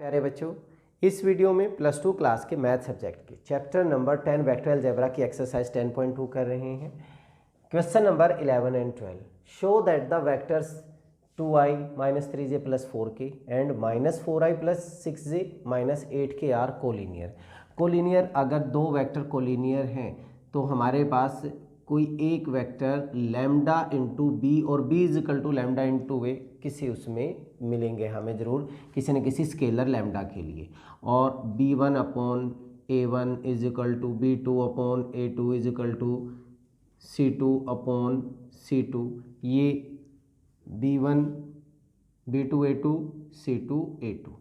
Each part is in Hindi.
प्यारे बच्चों, इस वीडियो में प्लस 2 क्लास के मैथ सब्जेक्ट के चैप्टर नंबर 10 वेक्टर अलजेब्रा की एक्सरसाइज 10.2 कर रहे हैं। Question number 11 and 12, show that the vectors 2i - 3j + 4k एंड -4i + 6j - 8k are collinear. Collinear अगर दो वेक्टर कोलिनियर हैं तो हमारे पास कोई एक वेक्टर लैम्डा इंटू बी और B equal to lambda into A किसी उसमें मिलेंगे हमें ज़रूर किसी न किसी स्केलर लैम्डा के लिए, और b1 upon a1 equal to b2 upon a2 equal to c2 upon c2, ये b1 b2 a2 c2 a2,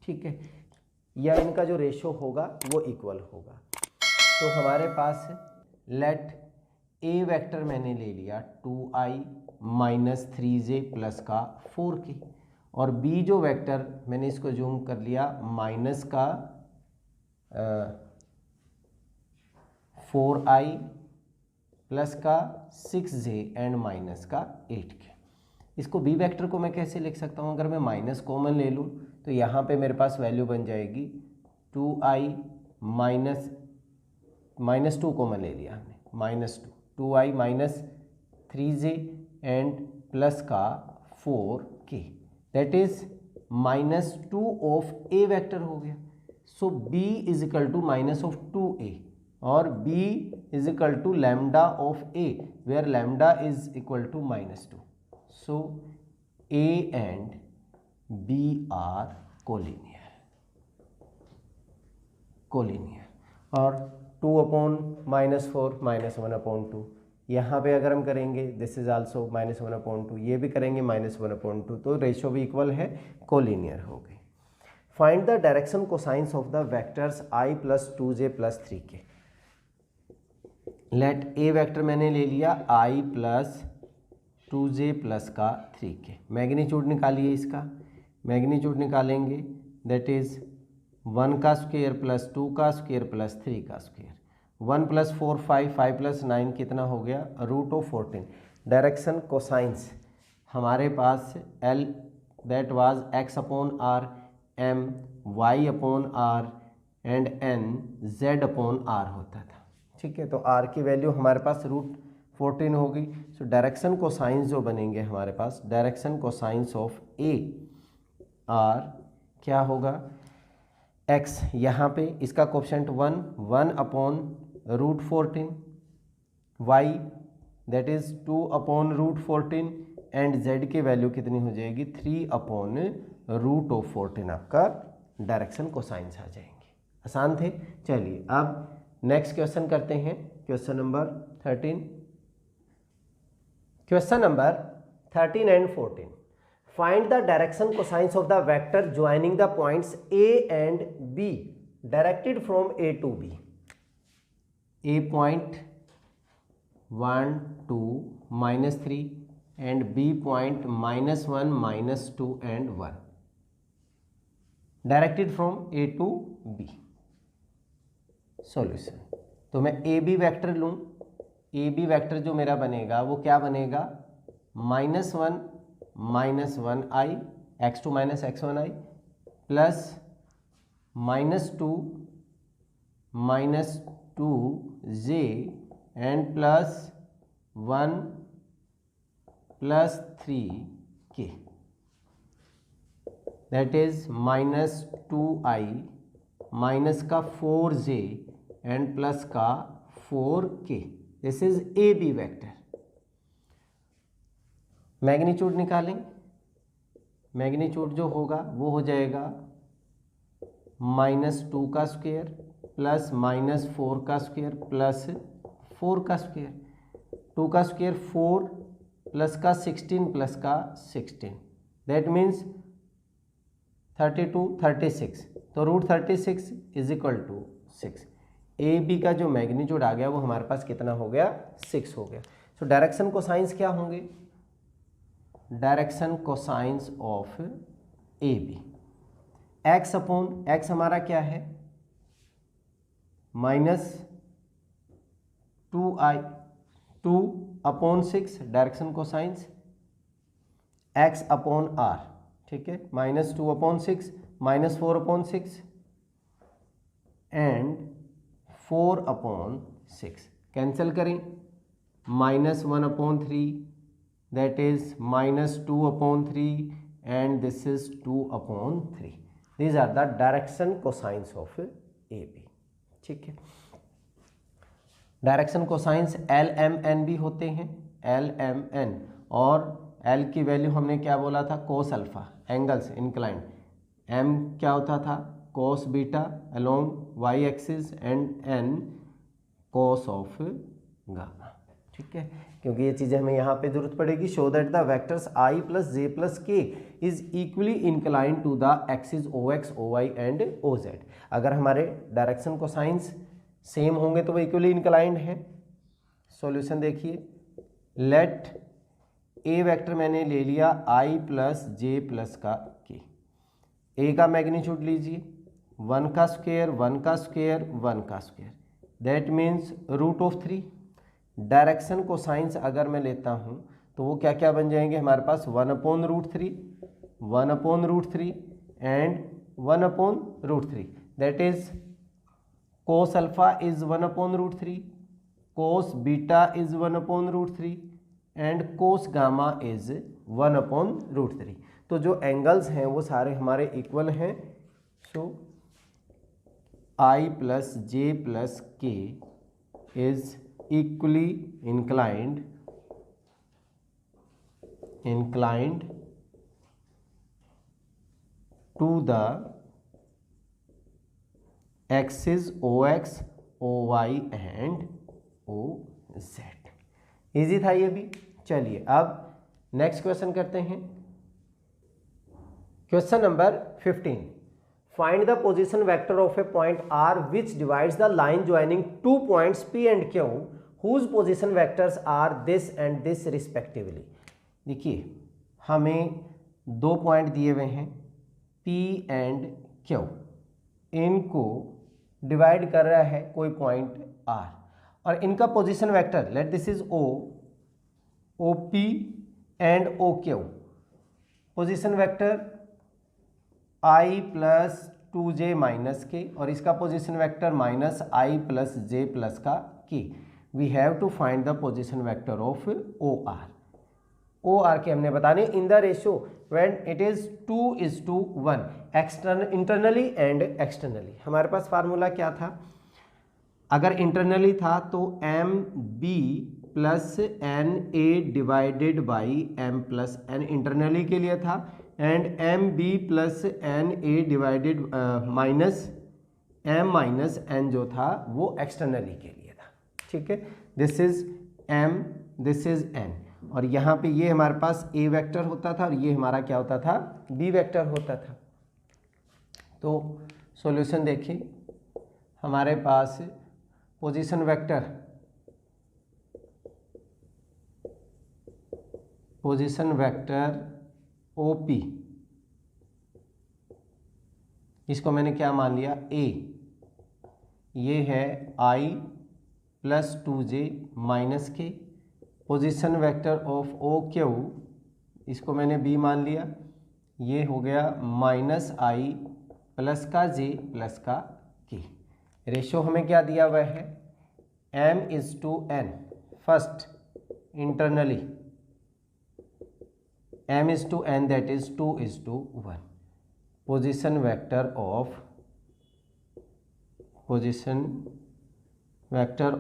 ठीक है, या इनका जो रेशो होगा वो इक्वल होगा। तो हमारे पास लेट ए वेक्टर मैंने ले लिया 2i - 3j + का 4k, और बी जो वेक्टर मैंने इसको जूम कर लिया माइनस का 4i + का 6j एंड माइनस का 8k। इसको बी वेक्टर को मैं कैसे लिख सकता हूँ? अगर मैं माइनस कॉमन ले लूँ तो यहाँ पे मेरे पास वैल्यू बन जाएगी 2i -2 कॉमन ले लिया हमने, -2i - 3j एंड प्लस का 4k, that is -2 of a vector हो गया। So b equal to -2a और b equal to lambda of a, where lambda is equal to -2। So a and b are collinear. और 2 अपॉन -4 -1/2, यहाँ पे अगर हम करेंगे दिस इज आल्सो -1/2, ये भी करेंगे -1/2, तो रेशियो भी इक्वल है, कोलिनियर हो गई। Find the direction cosines of the vectors i + 2j + 3k। Let A vector मैंने ले लिया i + 2j + का 3k। मैग्नीट्यूड निकालिए, इसका मैग्नीट्यूड निकालेंगे दैट इज 1 का स्क्वायर + 2 का स्क्वायर + 3 का स्क्वायर। 1 + 4 5, 5 + 9 कितना हो गया? √14। डायरेक्शन कोसाइंस हमारे पास L that was x/r, m y/r and n z/r होता था, ठीक है। तो r की वैल्यू हमारे पास √14 होगी। सो डायरेक्शन कोसाइंस जो बनेंगे हमारे पास, direction cosines of a r क्या होगा? x यहाँ पे इसका coefficient 1/√14, y that is 2/√14 and z की वैल्यू कितनी हो जाएगी? 3/√14 आपका डायरेक्शन कोसाइंस आ जाएंगे। आसान थे। चलिए अब नेक्स्ट क्वेश्चन करते हैं, question number 13। Question number 13 and 14, find the direction cosines of the vector joining the points A and B directed from A to B. A point 1 2 -3 and B point -1 -2 and 1 directed from A to B. Solution, तो मैं ए बी वेक्टर लूँ, ए बी वेक्टर जो मेरा बनेगा वो क्या बनेगा? -1 -1i x2 - x1i plus -2 -2j and plus 1 + 3k, that is -2i minus का 4j एंड प्लस का 4k। This is A B vector. Magnitude निकालें, मैग्नीट्यूड जो होगा वो हो जाएगा -2 का स्क्वायर प्लस -4 का स्क्वायर प्लस 4 का स्क्वायर। 2 का स्क्वायर 4 प्लस का 16 प्लस का 16, दैट मीन्स 32 36, तो √36 is equal to 6। A B का जो मैग्नीट्यूड आ गया वो हमारे पास कितना हो गया? 6 हो गया। सो डायरेक्शन कोसाइंस क्या होंगे? Direction cosines of A B, x upon x हमारा क्या है? -2/6 डायरेक्शन कोसाइंस x/r, ठीक है, -2/6 -4/6 एंड 4/6 कैंसिल करें, -1/3 that is -2/3 and this is 2/3. These are the direction cosines of AB. ठीक है, direction cosines L M N भी होते हैं, एल एम एन, और एल की वैल्यू हमने क्या बोला था, cos alpha, angles inclined, M क्या होता था, cos beta along Y axis and N cos of gamma. ठीक है, क्योंकि ये चीज़ें हमें यहाँ पे जरूरत पड़ेगी। Show that the vectors I plus J plus K is equally inclined to the axis O X O Y and O Z. अगर हमारे डायरेक्शन कोसाइंस सेम होंगे तो वो इक्वली इंक्लाइंड है। सॉल्यूशन देखिए, लेट ए वेक्टर मैंने ले लिया आई प्लस जे प्लस का के, ए का मैग्नीट्यूड लीजिए 1 का स्क्वायर 1 का स्क्वायर 1 का square, that means √3। Direction cosines अगर मैं लेता हूँ तो वो क्या क्या बन जाएंगे हमारे पास, 1/√3 1/√3 and 1/√3, that is cos alpha is 1/√3, cos beta is 1/√3 and cos gamma is 1/√3। तो जो एंगल्स हैं वो सारे हमारे इक्वल हैं। So I plus J plus K is equally inclined to the axis O X O Y and O Z. Easy था ये भी। चलिए अब नेक्स्ट क्वेश्चन करते हैं। Question number 15, find the position vector of a point R which divides the line joining 2 points P and Q whose position vectors are this and this respectively. देखिए हमें 2 पॉइंट दिए हुए हैं पी एंड क्यू, इनको डिवाइड कर रहा है कोई पॉइंट आर, और इनका position vector let this is O, O P and O Q, position vector I plus 2j minus K, और इसका position vector -i plus j plus का K. We have to find the position vector of O R. O R के हमने बताने in the ratio when it is 2:1 external internally and externally. हमारे पास फार्मूला क्या था, अगर इंटरनली था तो M B plus N A divided by M plus N internally के लिए था, and M B plus N A divided minus M minus N जो था वो एक्सटर्नली के लिए था। ठीक है, this is M this is N, और यहाँ पे ये हमारे पास ए वेक्टर होता था और ये हमारा क्या होता था, बी वेक्टर होता था। तो सॉल्यूशन देखिए, हमारे पास पोजीशन वेक्टर OP, इसको मैंने क्या मान लिया A, ये है I प्लस 2j माइनस के। पोजीशन वेक्टर ऑफ OQ, इसको मैंने B मान लिया, ये हो गया -i प्लस का j प्लस का k। रेशो हमें क्या दिया हुआ है, m:n, first internally m:n that is 2:1। Position vector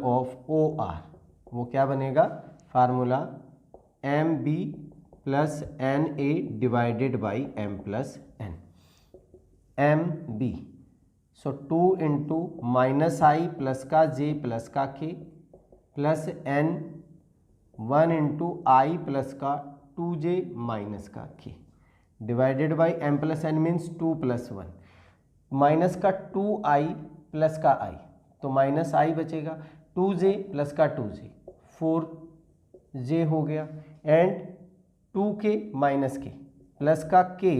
of OR वो क्या बनेगा, formula MB plus NA divided by M plus N, MB। So 2 into -i plus का j प्लस का k plus n 1 into i plus का 2j माइनस का k divided by m plus n means 2 plus 1, minus का 2i प्लस का i, तो माइनस i बचेगा, 2j प्लस का 2j 4j हो गया, and 2k minus k plus का k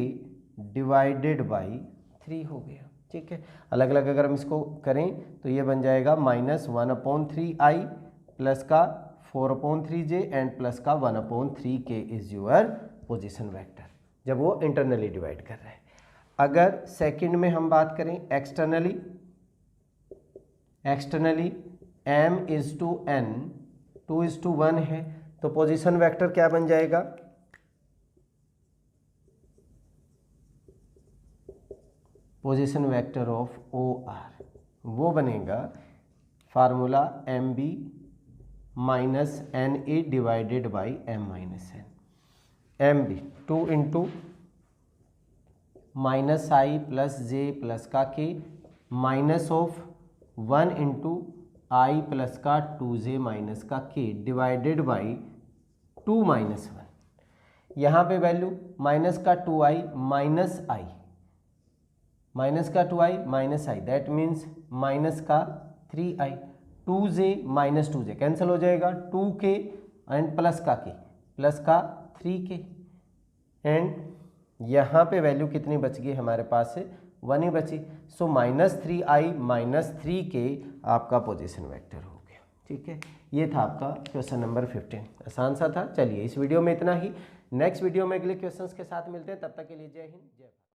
डिवाइडेड बाई 3 हो गया। ठीक है, अलग अलग अगर हम इसको करें तो ये बन जाएगा -1/3i प्लस का 4/3j एंड प्लस का 1/3k is your position vector, जब वो इंटरनली डिवाइड कर रहा है। अगर सेकंड में हम बात करें externally m is to n 2:1 है, तो पोजीशन वेक्टर क्या बन जाएगा, पोजीशन वेक्टर ऑफ OR वो बनेगा formula MB minus NA divided by M minus N। MB 2 into minus I plus J plus का के minus of 1 into I plus का 2j माइनस का के डिवाइडेड बाई 2 माइनस 1। यहाँ पे वैल्यू माइनस का 2i माइनस आई, माइनस का 2i minus I, that means minus का 3i, 2j minus 2j cancel हो जाएगा, 2k एंड प्लस का 3k, एंड यहाँ पे वैल्यू कितनी बच गई हमारे पास से 1 ही बची। सो -3i माइनस 3k आपका पोजीशन वेक्टर हो गया। ठीक है, ये था आपका क्वेश्चन नंबर 15। आसान सा था। चलिए इस वीडियो में इतना ही, नेक्स्ट वीडियो में अगले क्वेश्चंस के साथ मिलते हैं, तब तक के लिए जय हिंद जय भारत।